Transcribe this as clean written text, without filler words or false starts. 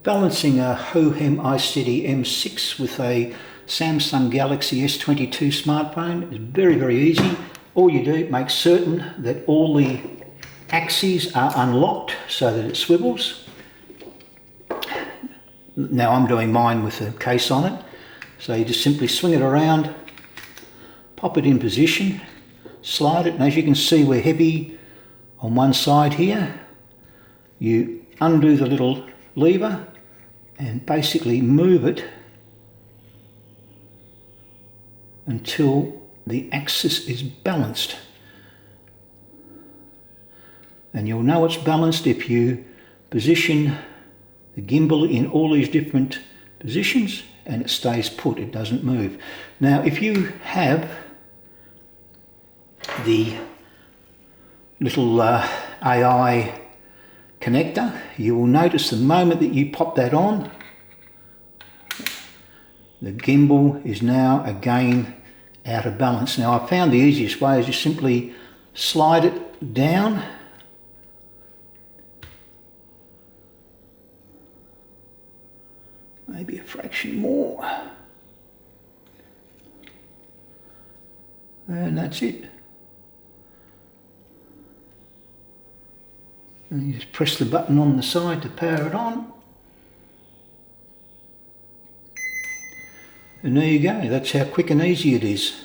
Balancing a Hohem iSteady M6 with a Samsung Galaxy S22 smartphone is very easy. All you do, make certain that all the axes are unlocked so that it swivels. Now I'm doing mine with a case on it. So you just simply swing it around, pop it in position, slide it, and as you can see we're heavy on one side here. You undo the little lever and basically move it until the axis is balanced. And you'll know it's balanced if you position the gimbal in all these different positions and it stays put, it doesn't move. Now if you have the little AI connector, you will notice the moment that you pop that on, the gimbal is now again out of balance. Now I found the easiest way is just simply slide it down maybe a fraction more, and that's it. And you just press the button on the side to power it on. And there you go, that's how quick and easy it is.